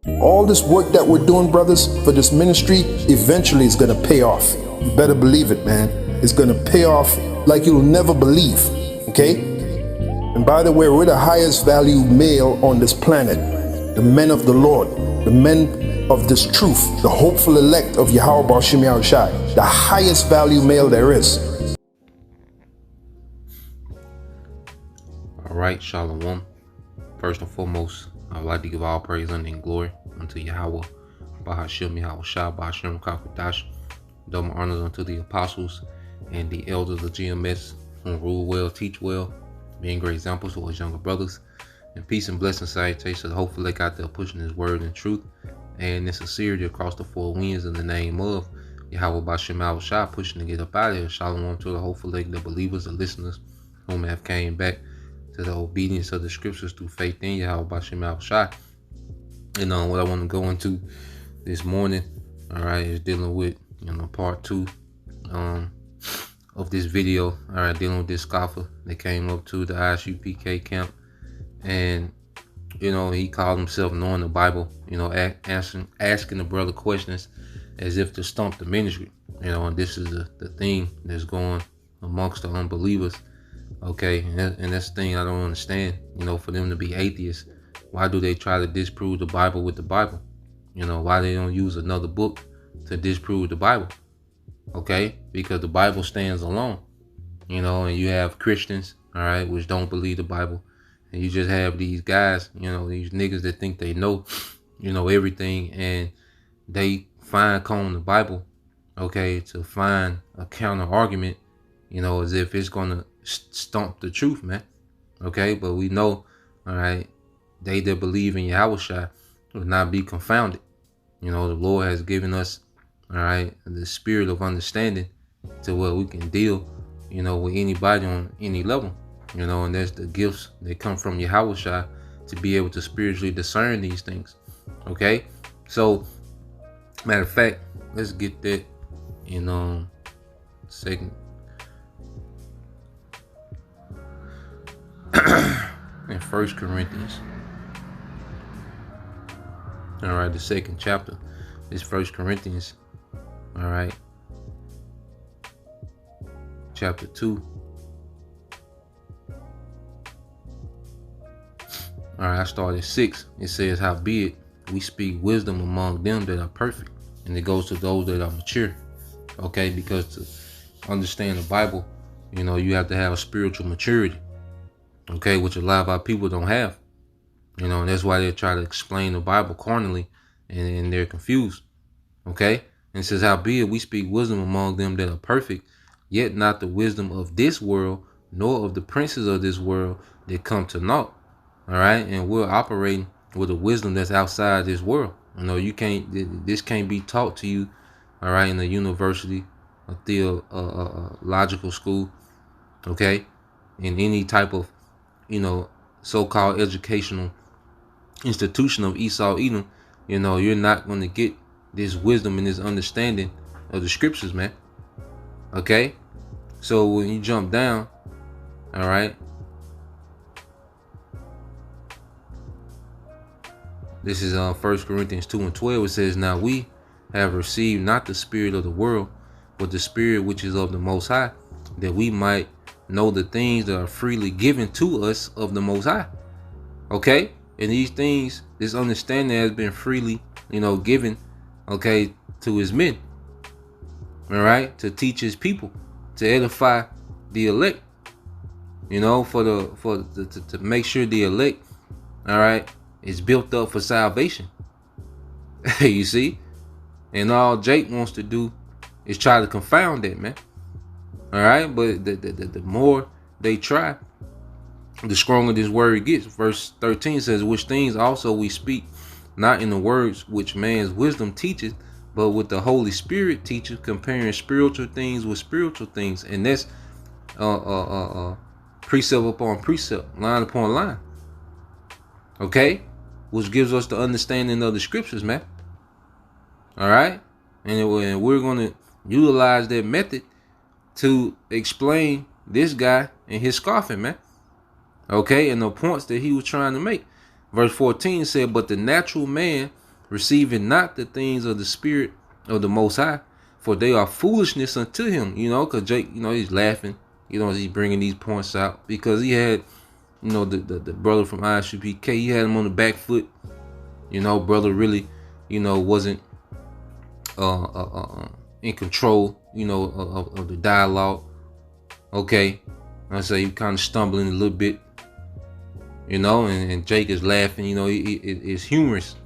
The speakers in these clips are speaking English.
All this work that we're doing, brothers, for this ministry, eventually is going to pay off. You better believe it, man. It's going to pay off like you'll never believe, okay? And by the way, we're the highest value male on this planet. The men of the Lord, the men of this truth, the hopeful elect of Yahweh Bashim Yahushai, the highest value male there is. All right, Shalom. First and foremost, I would like to give all praise, honor, and glory unto Yahweh, Bahashim Yahushai, Bahashim Kakadash. Double honors unto the apostles and the elders of GMS who rule well, teach well, being great examples to his younger brothers. And peace and blessing salutations to the hopeful elect out there pushing his word and truth and in sincerity across the four winds in the name of Yahweh Bahashim Yahushai, pushing to get up out of here. Shalom to the hopeful elect, the believers, the listeners whom have came back to the obedience of the scriptures through faith in Yahweh Bahashim Yahushai. And what I want to go into this morning, all right, is dealing with, part 2 of this video, all right, dealing with this scoffer that came up to the ISUPK camp, and he called himself knowing the Bible, asking the brother questions as if to stump the ministry, and this is the thing that's going amongst the unbelievers, okay, and that's the thing I don't understand, for them to be atheists. Why do they try to disprove the Bible with the Bible? Why they don't use another book to disprove the Bible? Okay, because the Bible stands alone, and you have Christians, all right, which don't believe the Bible, and you just have these guys, these niggas that think they know, everything, and they fine comb the Bible, okay, to find a counter argument, as if it's gonna stump the truth, man. Okay, but we know, all right, they that believe in Yahushua will not be confounded. The Lord has given us, all right, the spirit of understanding to where we can deal, with anybody on any level, and that's the gifts that come from Yahushua to be able to spiritually discern these things. Okay, so matter of fact, let's get that in second. In 1 Corinthians. All right, the second chapter is 1 Corinthians. All right, chapter 2. All right, I started at 6. It says, "Howbeit we speak wisdom among them that are perfect," and it goes to those that are mature. Okay, because to understand the Bible, you have to have a spiritual maturity. Okay, which a lot of our people don't have. And that's why they try to explain the Bible carnally, and they're confused. Okay, and it says, "Howbeit we speak wisdom among them that are perfect, yet not the wisdom of this world, nor of the princes of this world that come to naught." All right, and we're operating with a wisdom that's outside this world. You can't. This can't be taught to you. All right, in a university, a theological school. Okay, in any type of so-called educational institution of Esau Edom, you're not going to get this wisdom and this understanding of the scriptures, man. Okay, so when you jump down, all right, this is 1 Corinthians 2:12. It says, "Now we have received not the spirit of the world, but the spirit which is of the Most High, that we might know the things that are freely given to us of the Most High." Okay, and these things, this understanding has been freely, given, okay, to his men. All right, to teach his people, to edify the elect. To make sure the elect, all right, is built up for salvation. You see, and all Jake wants to do is try to confound that, man. All right, but the more they try, the stronger this word gets. Verse 13 says, "Which things also we speak, not in the words which man's wisdom teacheth, but with the Holy Spirit teacheth, comparing spiritual things with spiritual things." And that's precept upon precept, line upon line. Okay, which gives us the understanding of the scriptures, man. All right, and we're going to utilize that method to explain this guy and his scoffing, man. Okay, and the points that he was trying to make. Verse 14 said, "But the natural man receiving not the things of the Spirit of the Most High, for they are foolishness unto him. Because Jake, he's laughing, he's bringing these points out because he had, the brother from ISUPK, he had him on the back foot. Brother really, wasn't in control, of the dialogue. Okay, I say he kind of stumbling a little bit, and Jake is laughing. It's humorous.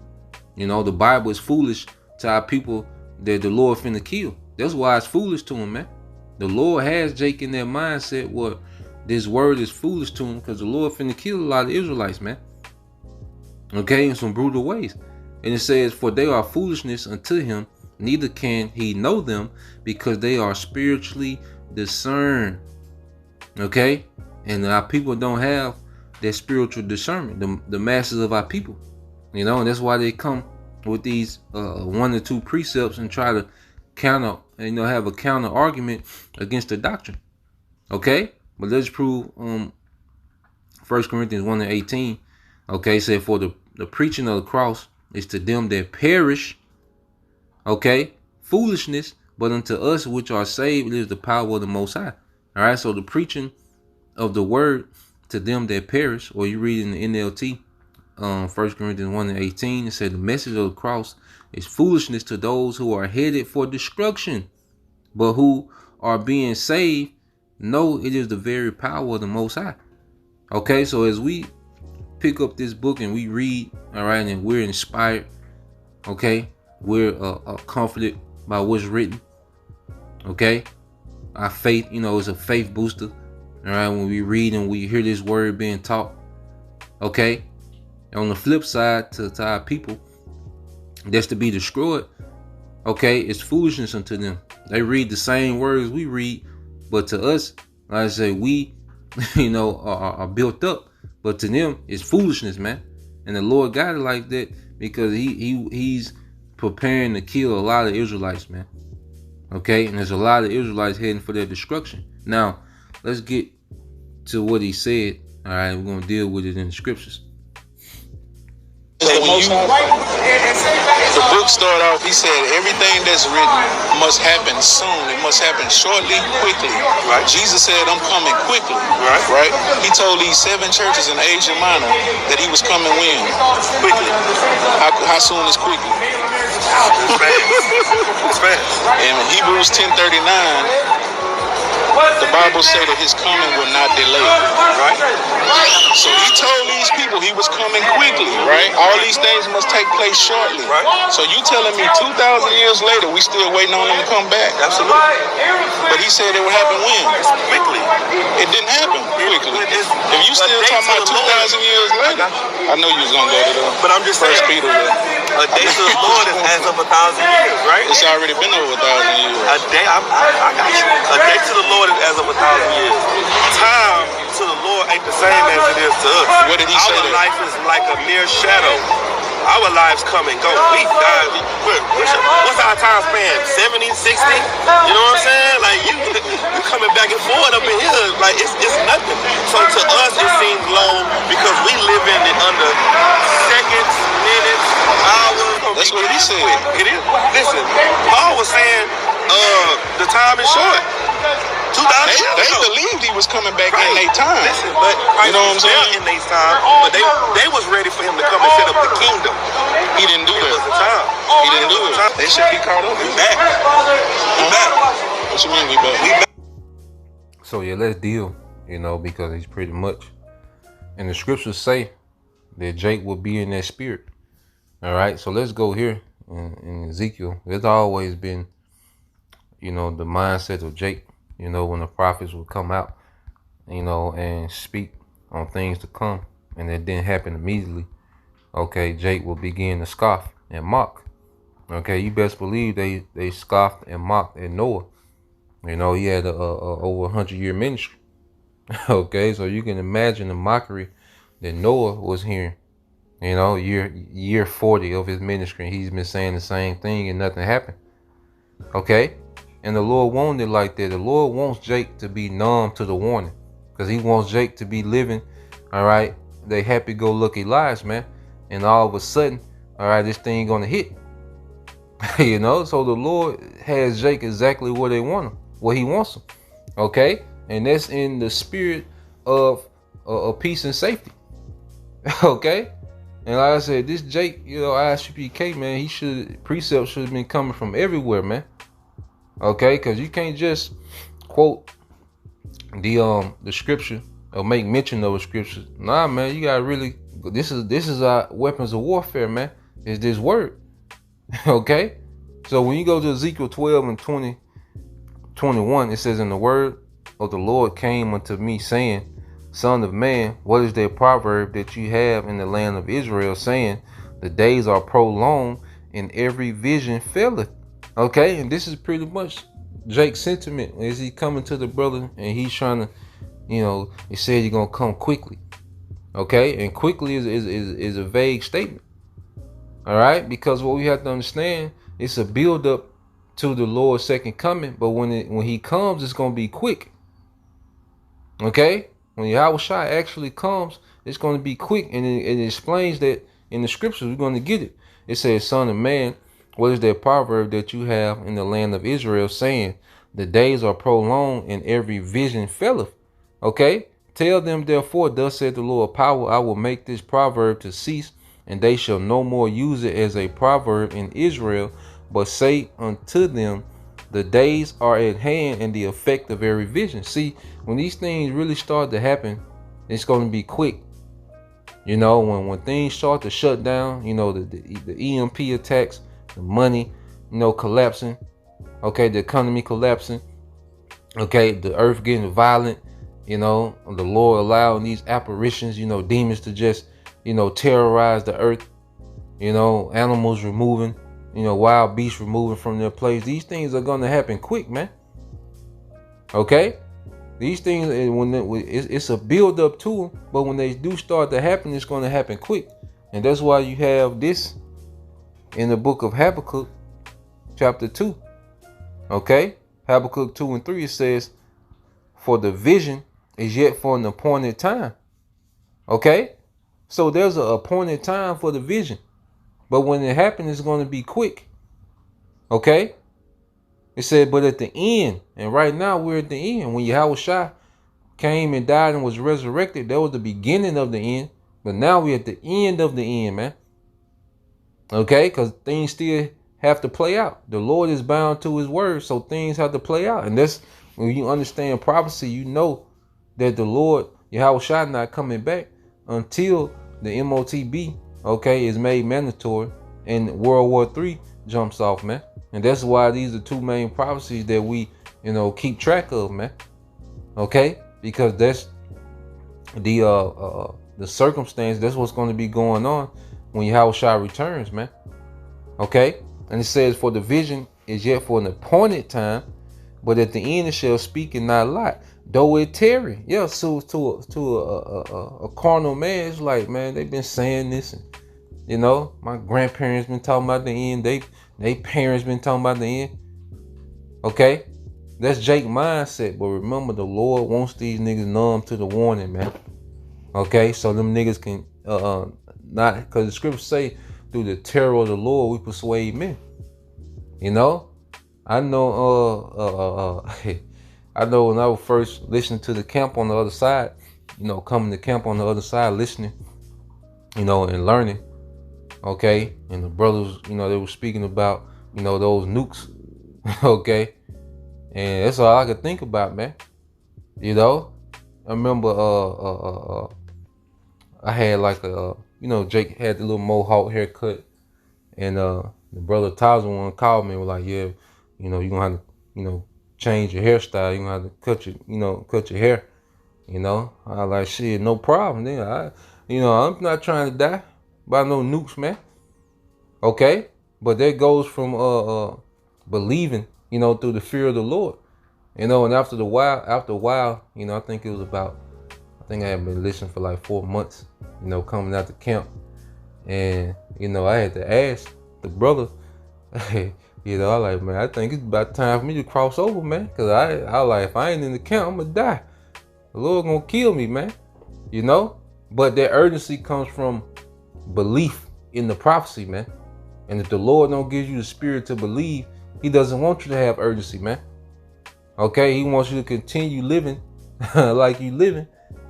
The Bible is foolish to our people that the Lord finna kill. That's why it's foolish to him, man. The Lord has Jake in their mindset where this word is foolish to him because the Lord finna kill a lot of Israelites, man. Okay, in some brutal ways. And it says, for they are foolishness unto him, neither can he know them because they are spiritually discerned. Okay, and our people don't have that spiritual discernment, the masses of our people, and that's why they come with these 1 or 2 precepts and try to counter, have a counter argument against the doctrine. Okay, but let's prove 1 Corinthians 1:18. Okay, said for the preaching of the cross is to them that perish, okay, foolishness, but unto us which are saved is the power of the Most High. All right, so the preaching of the word to them that perish, or you read in the NLT, 1 Corinthians 1:18, it said the message of the cross is foolishness to those who are headed for destruction, but who are being saved know it is the very power of the Most High. Okay, so as we pick up this book and we read, all right, and we're inspired, okay, we're comforted by what's written, okay, our faith, is a faith booster. All right, when we read and we hear this word being taught, okay. On the flip side, to our people that's to be destroyed, okay, it's foolishness unto them. They read the same words we read, but to us, like I say, we, are built up, but to them, it's foolishness, man. And the Lord got it like that because he's preparing to kill a lot of Israelites, man. Okay, and there's a lot of Israelites heading for their destruction. Now, let's get to what he said. All right, we're going to deal with it in the scriptures. The book started off, he said, everything that's written must happen soon. It must happen shortly, quickly. Right. Jesus said, I'm coming quickly. Right. He told these 7 churches in Asia Minor that he was coming when? Quickly. How soon is quickly? It's fast. In Hebrews 10:39, the Bible says that his coming will not delay, right? So he told these people he was coming quickly, right? All these things must take place shortly, right? So you telling me 2,000 years later, we still waiting on him to come back? Absolutely. But he said it would happen when? Quickly. It didn't happen quickly. If you still talking about 2,000 years later, I know you was going to go to the but I'm just saying, Peter. A day to the Lord is as of 1,000 years, right? It's already been over 1,000 years. A day, I got you. A day to the Lord is as of 1,000 years. Time to the Lord ain't the same as it is to us. What did he say? Our life is like a mere shadow. Our lives come and go. We die. What's our time span? 70, 60? You know what I'm saying? Like you coming back and forth up in here. Like it's nothing. So to us it seems long because we live in it under seconds, minutes, hours. That's what he said. It is. Listen, Paul was saying the time is short. They believed he was coming back in their time. Listen, but you know what I'm saying? In their time, but they was ready for him to come and set up the kingdom. He didn't do that. It was the time. He didn't do it. They should be caught up. We back. We back. What you mean we back? We back. So yeah, let's deal. Because he's pretty much, and the scriptures say that Jake will be in that spirit. All right, so let's go here in Ezekiel. There's always been, the mindset of Jake. When the prophets would come out, and speak on things to come, and it didn't happen immediately. Okay, Jake will begin to scoff and mock. Okay, you best believe they scoffed and mocked at Noah. He had a over 100-year ministry. Okay, so you can imagine the mockery that Noah was hearing. Year 40 of his ministry, he's been saying the same thing and nothing happened. Okay. And the Lord wanted it like that. The Lord wants Jake to be numb to the warning. Because he wants Jake to be living, all right, they happy-go-lucky lives, man. And all of a sudden, All right, this thing gonna hit. You know, so the Lord has Jake exactly where they want him, where he wants him. Okay, and that's in the spirit of peace and safety. Okay, and like I said, this Jake, you know, ISPK, man, precept should have been coming from everywhere, man. Okay, because you can't just quote the scripture or make mention of a scripture. Nah, man, you gotta really. This is our weapons of warfare, man. Is this word? Okay, so when you go to Ezekiel 12 and 20:21, it says, "And the word of the Lord came unto me, saying, Son of man, what is that proverb that you have in the land of Israel, saying, the days are prolonged, and every vision faileth?" Okay, and this is pretty much Jake's sentiment as he coming to the brother, and he's trying to, you know, he said he's gonna come quickly. Okay, and quickly is a vague statement. All right, because what we have to understand, it's a build up to the Lord's second coming, but when he comes, it's gonna be quick. Okay, when Yahushua actually comes, it's gonna be quick, and it explains that in the scriptures. We're gonna get it. It says, "Son of man, what is that proverb that you have in the land of Israel, saying, the days are prolonged, and every vision faileth?" Okay, tell them therefore, thus said the Lord power, I will make this proverb to cease, and they shall no more use it as a proverb in Israel, but say unto them, the days are at hand, and the effect of every vision. See, when these things really start to happen, it's going to be quick. You know, when things start to shut down, you know, the EMP attacks, the money, you know, collapsing. Okay, the economy collapsing. Okay, the earth getting violent. You know, the Lord allowing these apparitions, you know, demons to just, you know, terrorize the earth. You know, animals removing, you know, wild beasts removing from their place. These things are going to happen quick, man. Okay, these things, it's a build up to them, but when they do start to happen, it's going to happen quick. And that's why you have this in the book of Habakkuk, chapter 2. Okay, Habakkuk 2 and 3, it says, "For the vision is yet for an appointed time." Okay, so there's an appointed time for the vision, but when it happens, it's going to be quick. Okay, it said, but at the end, and right now we're at the end. When Yahushua came and died and was resurrected, that was the beginning of the end. But now we're at the end of the end, man. Okay, because things still have to play out. The Lord is bound to his word, so things have to play out. And that's when you understand prophecy, you know that the Lord, Yahushua, not coming back until the MOTB, okay, is made mandatory and World War III jumps off, man. And that's why these are two main prophecies that we, you know, keep track of, man. Okay, because that's the circumstance. That's what's going to be going on when Yahushua returns, man. Okay, and it says, "For the vision is yet for an appointed time, but at the end it shall speak and not lie, though it tarry." Yeah, so to a carnal man, it's like, man, they've been saying this, and you know, my grandparents been talking about the end. They parents been talking about the end. Okay, that's Jake mindset. But remember, the Lord wants these niggas numb to the warning, man. Okay, so them niggas can not, because the scriptures say, through the terror of the Lord we persuade men. You know, I know I know when I was first listening to the camp on the other side, you know, coming to camp on the other side, listening, you know, and learning. Okay, and the brothers, you know, they were speaking about, you know, those nukes. Okay, and that's all I could think about, man. You know, I remember I had like you know, Jake had the little mohawk haircut, and the brother Tyson one called me and was like, yeah, you know, you're gonna have to, you know, change your hairstyle, you're gonna have to cut your hair. You know, I was like, shit, no problem. Then I'm not trying to die by no nukes, man. Okay, but that goes from believing, you know, through the fear of the Lord, you know. And after a while, you know, I think I had been listening for like 4 months, you know, coming out the camp, and you know, I had to ask the brother, you know, I like, man, I think it's about time for me to cross over, man, because I like, if I ain't in the camp, I'm gonna die. The Lord gonna kill me, man, you know. But that urgency comes from belief in the prophecy, man. And if the Lord don't give you the spirit to believe, he doesn't want you to have urgency, man. Okay, he wants you to continue living like you living.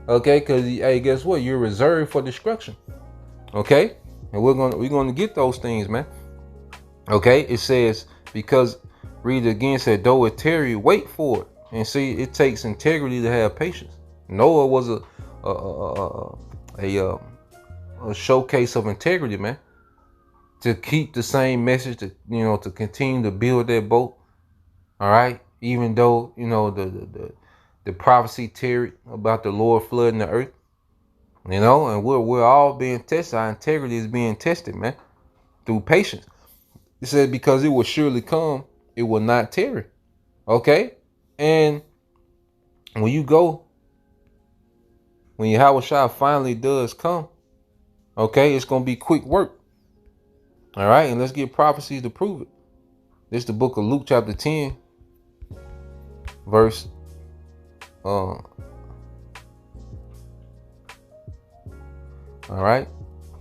Okay, because hey, guess what? You're reserved for destruction. Okay, and we're gonna get those things, man. Okay, it says, because read it again, said, though it tarry, wait for it. And see, it takes integrity to have patience. Noah was a showcase of integrity, man. To keep the same message, to continue to build that boat. All right, even though the prophecy tarried about the Lord flooding the earth, and we're all being tested. Our integrity is being tested, man, through patience. It said, because it will surely come, it will not tarry. Okay, and when Yahweh Shai finally does come, okay, it's gonna be quick work. All right, and let's get prophecies to prove it. This is the book of Luke chapter 10, verse all right,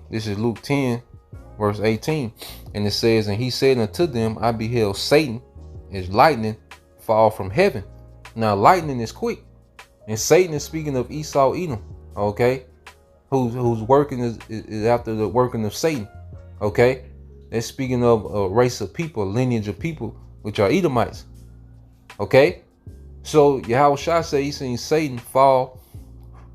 this is Luke 10, verse 18, and it says, and he said unto them, I beheld Satan as lightning fall from heaven. Now lightning is quick, and Satan is speaking of Esau, Edom, okay, whose working is after the working of Satan. Okay, they're speaking of a race of people, a lineage of people, which are Edomites. Okay, so Yahweh Shai said he seen Satan fall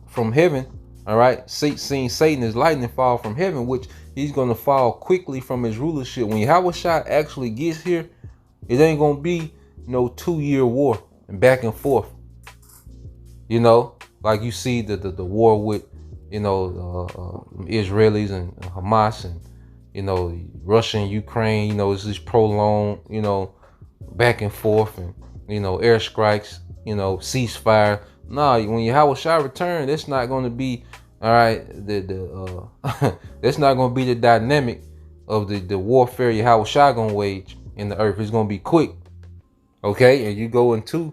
from heaven. All right, seeing Satan as lightning fall from heaven, which he's going to fall quickly from his rulership. When Yahweh Shai actually gets here, it ain't going to be no 2-year war and back and forth. Like you see the war with, Israelis and Hamas and, Russia and Ukraine, it's this prolonged, back and forth and, airstrikes, ceasefire. Nah, when Yahweh Shai return, that's not going to be, all right, that's not going to be the dynamic of the warfare Yahweh Shai going to wage in the earth. It's going to be quick. Okay, and you go into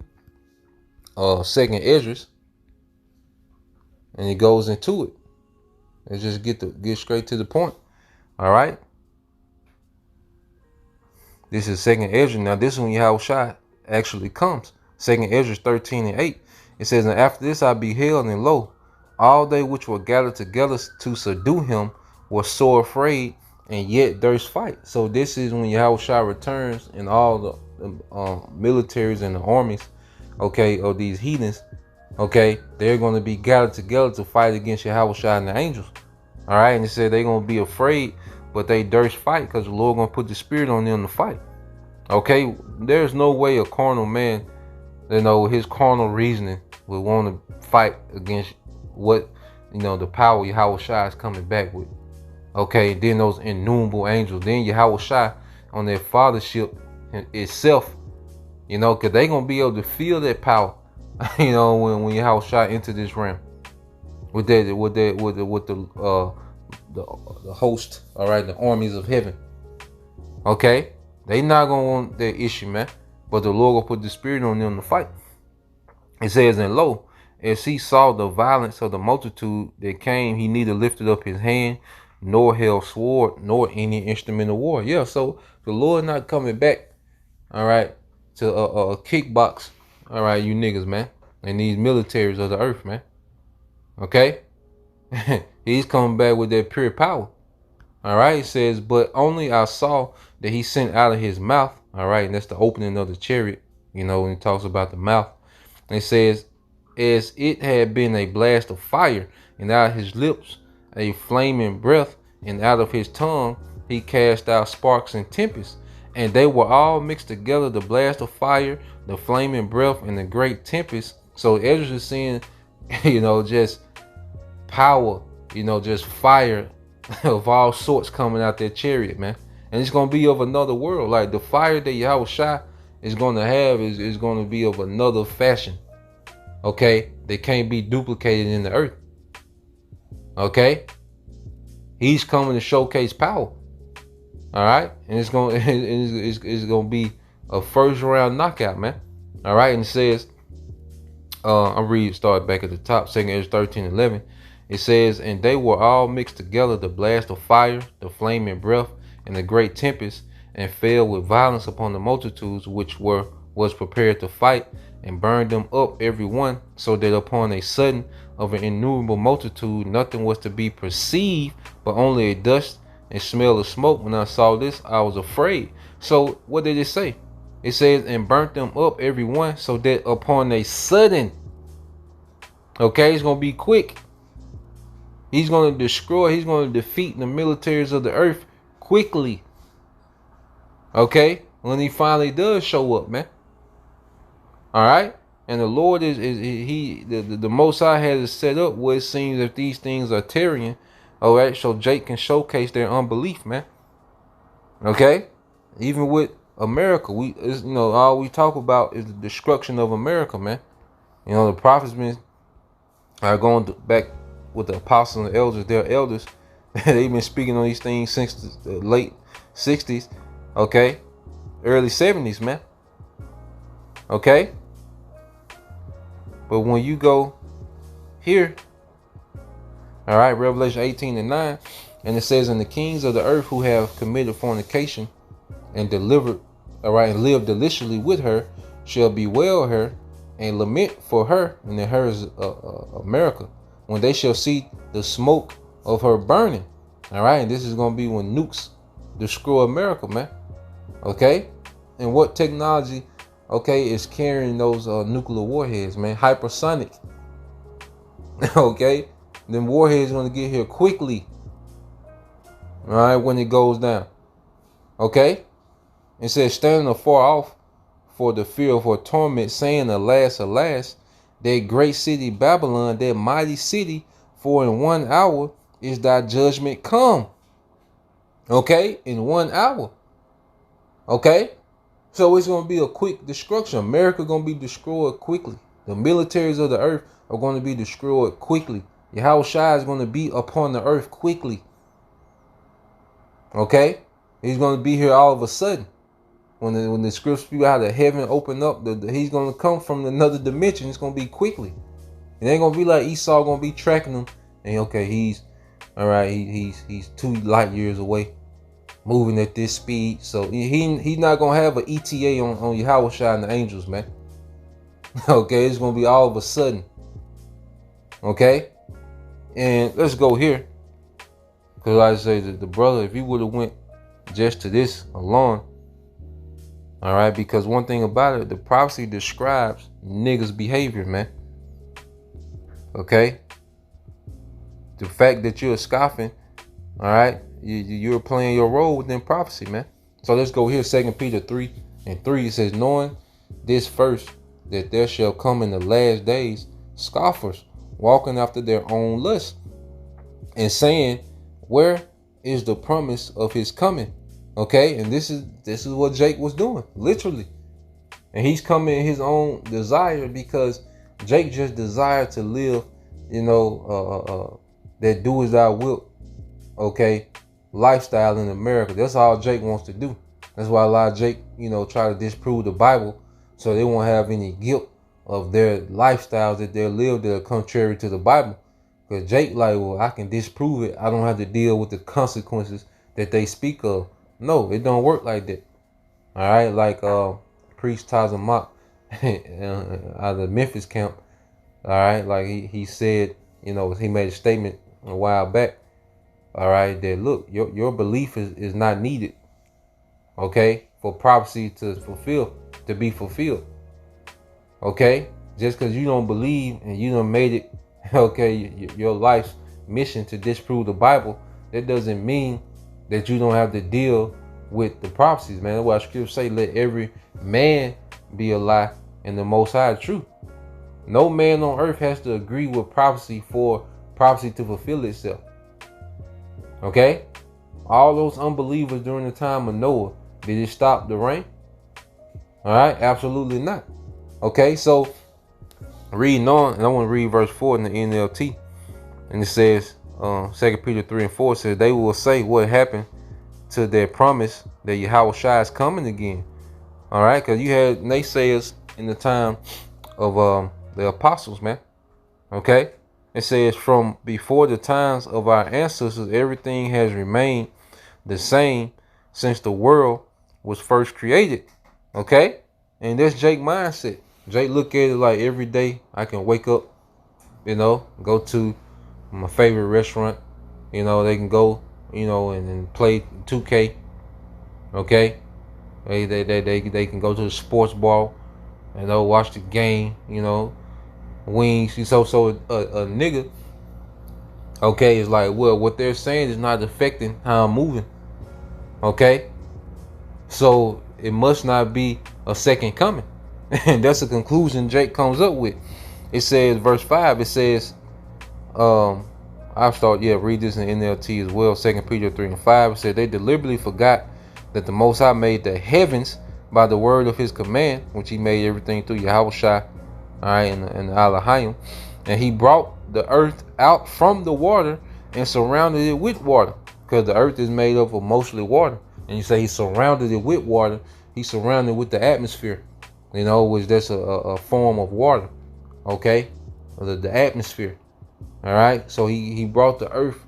Second Esdras, and it goes into it. Let's just get straight to the point. All right. This is Second Esdras. Now this is when Yahweh Shai actually comes. Second Esdras 13:8. It says, and after this I beheld, and lo, all they which were gathered together to subdue him were sore afraid, and yet durst fight. So this is when Yahweh Shai returns, and all the militaries and the armies, okay, of these heathens, okay, they're going to be gathered together to fight against Yahweh Shai and the angels. All right, and it said they're going to be afraid, but they durst fight because the Lord going to put the spirit on them to fight. Okay, there's no way a carnal man, his carnal reasoning would want to fight against what, the power Yahweh Shai is coming back with. Okay, then those innumerable angels, then Yahweh Shai on their fathership itself, because they're going to be able to feel that power, when Yahweh Shai enter this realm with the host, all right, the armies of heaven. Okay, they not going to want that issue, man, but the Lord will put the spirit on them to fight. It says, and lo, as he saw the violence of the multitude that came, he neither lifted up his hand, nor held sword, nor any instrument of war. Yeah, so the Lord not coming back, all right, to a kickbox, all right, you niggas, man, and these militaries of the earth, man. Okay, he's coming back with that pure power. All right, it says, but only I saw that he sent out of his mouth, all right, and that's the opening of the chariot, when he talks about the mouth. And it says, as it had been a blast of fire, and out of his lips a flaming breath, and out of his tongue he cast out sparks and tempests, and they were all mixed together, the blast of fire, the flaming breath, and the great tempest. So Ezra is seeing, just power, just fire of all sorts coming out that chariot, man. And it's going to be of another world. Like the fire that Yahweh Shai is going to have is going to be of another fashion. Okay, they can't be duplicated in the earth. Okay, he's coming to showcase power. All right, and it's going to be a first round knockout, man. All right, and it says, I'll start back at the top, 2 Ezra 13:11. It says, and they were all mixed together, the blast of fire, the flaming breath, and the great tempest, and fell with violence upon the multitudes which was prepared to fight, and burned them up every one, so that upon a sudden of an innumerable multitude nothing was to be perceived, but only a dust and smell of smoke. When I saw this, I was afraid. So what did it say? It says, and burnt them up every one, so that upon a sudden, okay, it's going to be quick. He's going to destroy, he's going to defeat the militaries of the earth quickly. Okay, when he finally does show up, man. All right, and the Lord is the Most High has it set up where it seems that these things are tarrying. All right, so Jake can showcase their unbelief, man. Okay, even with America, all we talk about is the destruction of America, man. You know, the prophets are going back with the apostles and the elders. Their elders, they've been speaking on these things since the late 60s, okay, early 70s, man. Okay, but when you go here, all right, Revelation 18:9, and it says, and the kings of the earth who have committed fornication and delivered, all right, and lived deliciously with her, shall bewail her and lament for her, and then her is America, when they shall see the smoke of her burning. All right, and this is going to be when nukes destroy America, man. Okay, and what technology, okay, is carrying those nuclear warheads, man? Hypersonic. Okay, then warheads going to get here quickly. All right, when it goes down. Okay, it says, standing afar off for the fear of her torment, saying, alas, alas, that great city Babylon, that mighty city, for in 1 hour is thy judgment come. Okay, in 1 hour. Okay, so it's going to be a quick destruction. America going to be destroyed quickly. The militaries of the earth are going to be destroyed quickly. Yahweh Shai is going to be upon the earth quickly. Okay, he's going to be here all of a sudden. When the scriptures speak how the heaven open up, he's going to come from another dimension. It's going to be quickly. It ain't going to be like Esau going to be tracking him. And okay, he's all right. He's 2 light years away, moving at this speed. So he's not going to have an ETA on Yahweh Shai and the angels, man. Okay, it's going to be all of a sudden. Okay, and let's go here, because I say that the brother, if he would have went just to this alone. All right, because one thing about it, the prophecy describes niggas' behavior, man. Okay, the fact that you're scoffing, all right, you're playing your role within prophecy, man. So let's go here, 2 Peter 3:3. It says, knowing this first, that there shall come in the last days scoffers, walking after their own lust, and saying, where is the promise of his coming? Okay, and this is what Jake was doing, literally. And he's coming in his own desire, because Jake just desired to live, that do as thou wilt, okay, lifestyle in America. That's all Jake wants to do. That's why a lot of Jake, try to disprove the Bible, so they won't have any guilt of their lifestyles that they live that are contrary to the Bible. Because Jake like, well, I can disprove it. I don't have to deal with the consequences that they speak of. No, it don't work like that. All right, like Priest Tazamak out of the Memphis camp. All right, like he said, he made a statement a while back. All right, that look, your belief is not needed. Okay, for prophecy to be fulfilled. Okay, just because you don't believe and you done made it, okay, your life's mission to disprove the Bible, that doesn't mean that you don't have to deal with the prophecies, man. That's why scripture say, let every man be a lie and the Most High truth. No man on earth has to agree with prophecy for prophecy to fulfill itself. Okay, all those unbelievers during the time of Noah, did it stop the rain? All right, absolutely not. Okay, so reading on, and I want to read verse 4 in the NLT, and it says, 2 Peter 3:4 says, they will say what happened to their promise that Yahweh Shai is coming again. All right, because you had naysayers in the time of the apostles, man. Okay, It says, from before the times of our ancestors, everything has remained the same since the world was first created. Okay? And that's Jake mindset. Jake look at it like every day I can wake up, go to my favorite restaurant. They can go, and play 2K. Okay? They can go to the sports bar, watch the game, wings. So a nigga, okay, is like, well, what they're saying is not affecting how I'm moving. Okay? So it must not be a second coming. And that's the conclusion Jake comes up with. It says, verse 5, it says, read this in NLT as well. 2 Peter 3:5. It said, they deliberately forgot that the Most High made the heavens by the word of his command, which he made everything through Yahushua, all right, and Elohim. And he brought the earth out from the water and surrounded it with water, because the earth is made up of mostly water. And you say he surrounded it with water. He surrounded it with the atmosphere, which that's a form of water, okay, the atmosphere. All right, so he brought the earth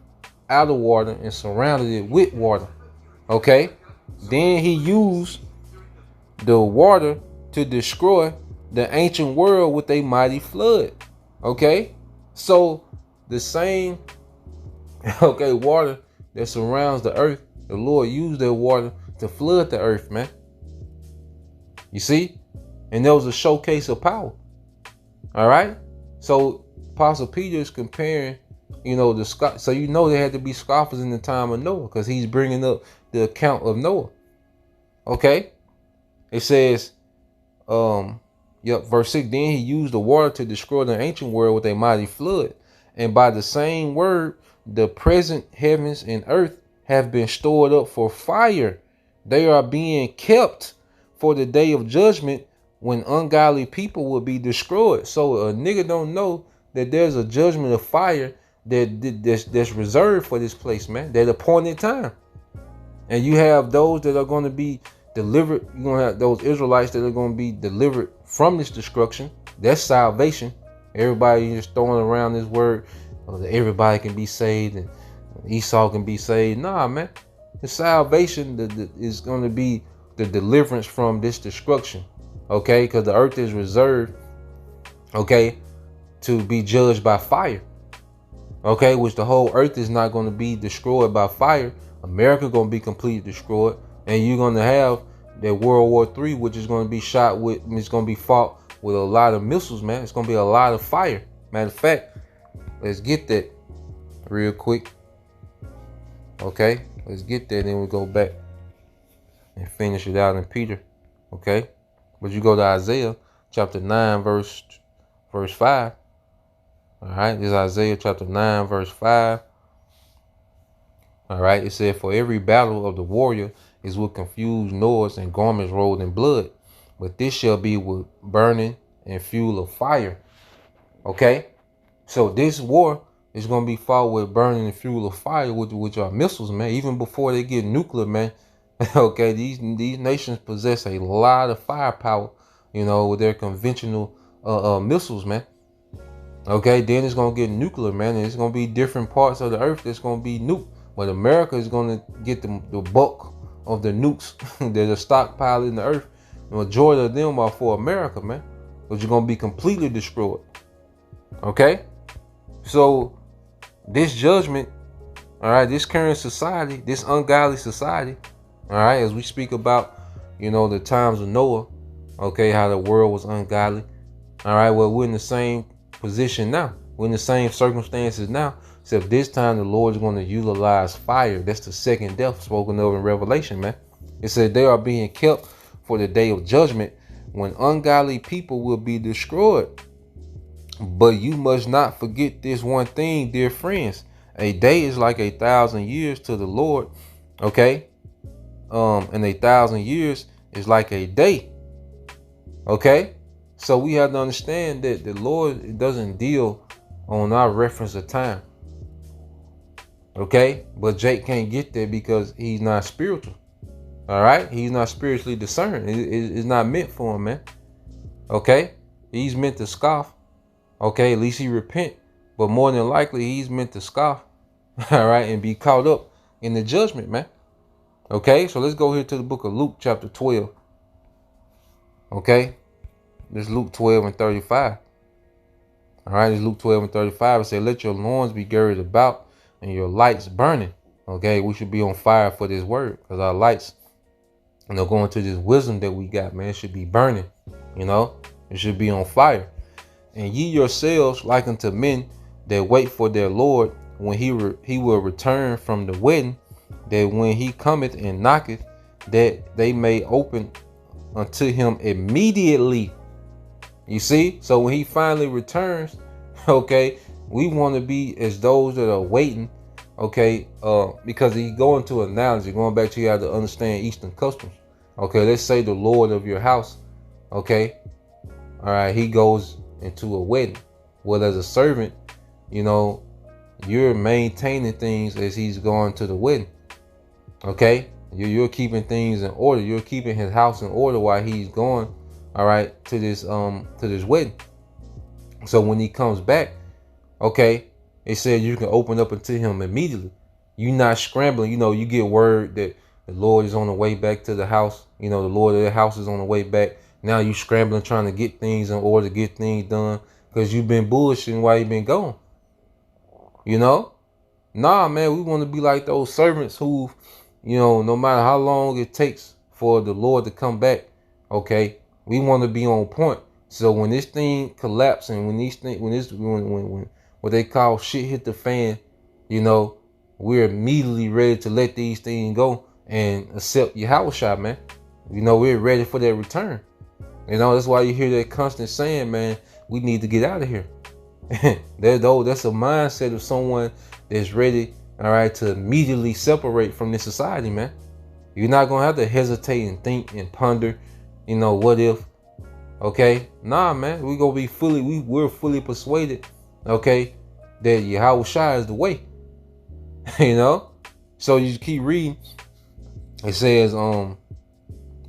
out of water and surrounded it with water. Okay, then he used the water to destroy the ancient world with a mighty flood. Okay, so the same water that surrounds the earth, the Lord used that water to flood the earth, man. You see, and there was a showcase of power. All right, so Apostle Peter is comparing, so there had to be scoffers in the time of Noah, because he's bringing up the account of Noah. Okay, it says, verse 6, then he used the water to destroy the ancient world with a mighty flood, and by the same word the present heavens and earth have been stored up for fire. They are being kept for the day of judgment, when ungodly people will be destroyed. So a nigga don't know that there's a judgment of fire that's reserved for this place, man, that appointed time. And you have those that are going to be delivered. You're going to have those Israelites that are going to be delivered from this destruction. That's salvation. Everybody just throwing around this word, that everybody can be saved and Esau can be saved. Nah, man. The salvation is going to be the deliverance from this destruction. Okay, because the earth is reserved, okay, to be judged by fire. Okay, which the whole earth is not going to be destroyed by fire. America going to be completely destroyed, and you're going to have that World War III, which is going to be it's going to be fought with a lot of missiles, man. It's going to be a lot of fire. Matter of fact, let's get that real quick. Okay, let's get that, then we'll go back and finish it out in Peter. Okay, but you go to Isaiah chapter 9, verse 5. All right, this is Isaiah chapter 9, verse 5. All right, it said, for every battle of the warrior is with confused noise and garments rolled in blood, but this shall be with burning and fuel of fire. Okay, so this war is going to be fought with burning and fuel of fire, which are missiles, man. Even before they get nuclear, man. Okay, these nations possess a lot of firepower, with their conventional missiles, man. Okay, then it's going to get nuclear, man, and it's going to be different parts of the earth that's going to be nuked. But America is going to get the bulk of the nukes that are stockpiled in the earth. The majority of them are for America, man, because you're going to be completely destroyed. Okay, so this judgment, all right, this current society, this ungodly society, all right, as we speak about, the times of Noah, okay, how the world was ungodly. All right, well, we're in the same position now. We're in the same circumstances now, except this time the Lord is going to utilize fire. That's the second death spoken of in Revelation, man. It said they are being kept for the day of judgment, when ungodly people will be destroyed. But you must not forget this one thing, dear friends. A day is like 1,000 years to the Lord. Okay. And 1,000 years is like a day. Okay. So we have to understand that the Lord doesn't deal on our reference of time. Okay. But Jake can't get there because he's not spiritual. All right. He's not spiritually discerned. It's not meant for him, man. Okay. He's meant to scoff. Okay. At least he repent. but more than likely he's meant to scoff, all right, and be caught up in the judgment, man. Okay, so let's go here to the book of Luke chapter 12. Okay, this is Luke 12 and 35. All right, it's Luke 12 and 35. It says, let your loins be girded about and your lights burning. Okay, we should be on fire for this word, because our lights, going to this wisdom that we got, man, it should be burning. It should be on fire. And ye yourselves like unto men that wait for their Lord when he will return from the wedding, that when he cometh and knocketh, that they may open unto him immediately. You see, so when he finally returns, okay, we want to be as those that are waiting, okay, because he going to analogy, going back to you have to understand Eastern customs. Okay, let's say the Lord of your house, okay, all right, he goes into a wedding. Well, as a servant, you're maintaining things as he's going to the wedding. Okay, you're keeping things in order. You're keeping his house in order while he's going, all right, to this wedding. So when he comes back, okay, it said you can open up unto him immediately. You're not scrambling. You get word that the Lord is on the way back to the house. The Lord of the house is on the way back. Now you scrambling, trying to get things in order, get things done, because you've been bullshitting while you've been gone. Nah, man, we want to be like those servants who, no matter how long it takes for the Lord to come back, okay, we want to be on point. So when this thing collapses and when what they call shit hit the fan, we're immediately ready to let these things go and accept Yahushua, man. We're ready for that return. That's why you hear that constant saying, man, we need to get out of here. That's a mindset of someone that's ready, all right, to immediately separate from this society, man. You're not gonna have to hesitate and think and ponder, what if? Okay, nah, man, we're fully persuaded, okay, that Yahushua is the way. So you keep reading. It says,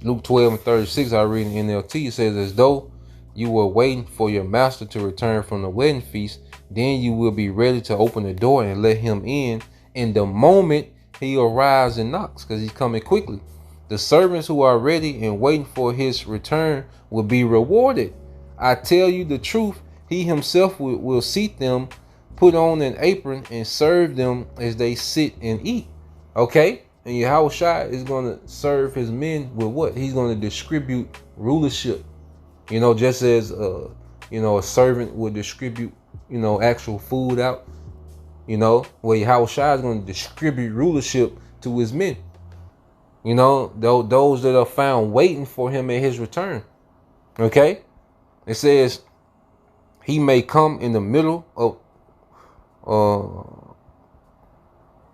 Luke 12 and 36, I read in NLT, it says, as though you were waiting for your master to return from the wedding feast, then you will be ready to open the door and let him in the moment he arrives and knocks, because he's coming quickly. The servants who are ready and waiting for his return will be rewarded. I tell you the truth, he himself will seat them, put on an apron, and serve them as they sit and eat. Okay? And Yahushua is going to serve his men with what? He's going to distribute rulership. Just as, a servant would distribute, actual food out, where Yahushua is going to distribute rulership to his men. Those that are found waiting for him at his return. Okay? It says, he may come in the middle of,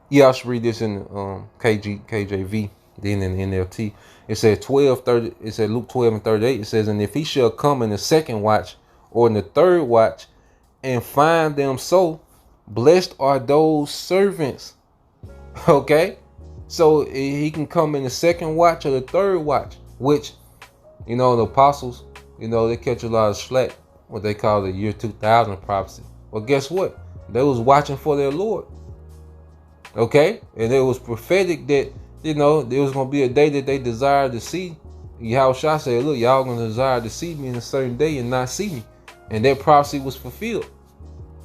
I should read this in KJV, then in NLT. It said 12:30. It said Luke 12 and 38. It says, and if he shall come in the second watch or in the third watch and find them so, blessed are those servants. Okay, so he can come in the second watch or the third watch, which the apostles, they catch a lot of slack, what they call the year 2000 prophecy. Well, guess what? They was watching for their Lord. Okay, and it was prophetic that there was gonna be a day that they desired to see. Yahushua said, look, y'all gonna desire to see me in a certain day and not see me, and that prophecy was fulfilled.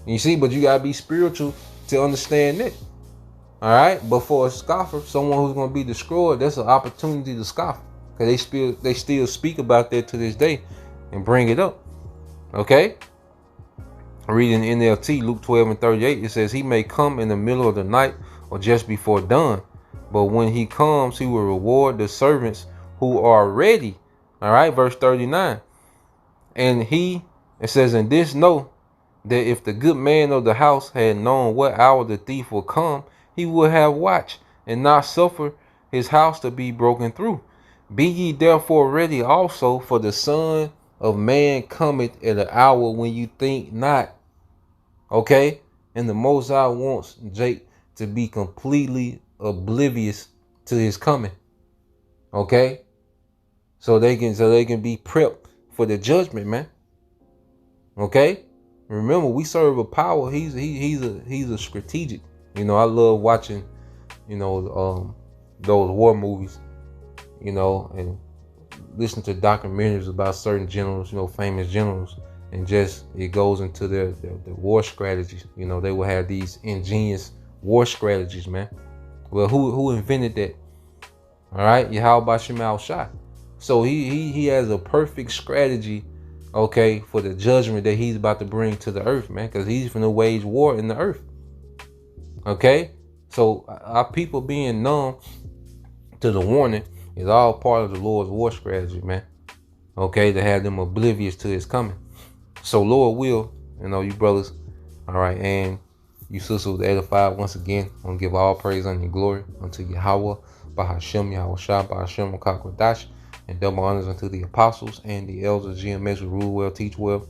You see, but you gotta be spiritual to understand that. All right, but for a scoffer, someone who's gonna be destroyed, that's an opportunity to scoff, because they still speak about that to this day and bring it up. Okay. Reading NLT, Luke 12 and 38, it says, he may come in the middle of the night or just before dawn, but when he comes, he will reward the servants who are ready. All right, verse 39. And it says, and this know that if the good man of the house had known what hour the thief will come, he would have watched and not suffer his house to be broken through. Be ye therefore ready also, for the Son of Man cometh at an hour when you think not. Okay? And the Most High wants Jake to be completely oblivious to his coming. Okay? So they can be prepped for the judgment, man. Okay? remember, we serve a power. He's a strategic. You know, I love watching, you know, those war movies, you know, and listen to documentaries about certain generals, you know, famous generals, and just it goes into their war strategies. You know, they will have these ingenious war strategies, man. Well, who invented that? All right, Yahweh Shema Shai. So he has a perfect strategy, okay, for the judgment that he's about to bring to the earth, man, because he's going to wage war in the earth. Okay, so our people being numb to the warning is all part of the Lord's war strategy, man. Okay, to have them oblivious to his coming. So Lord will, you know, you brothers, all right, and you sisters was edified once again. I'm gonna give all praise and glory unto Yahweh, Bahashem, Yahweh Shah, Bahashem, Kakwadash, and double honors unto the apostles and the elders, GMS who rule well, teach well,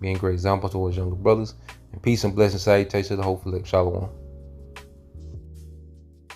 being great examples towards younger brothers. And peace and blessing salutations to the hopeful elect. Shalom.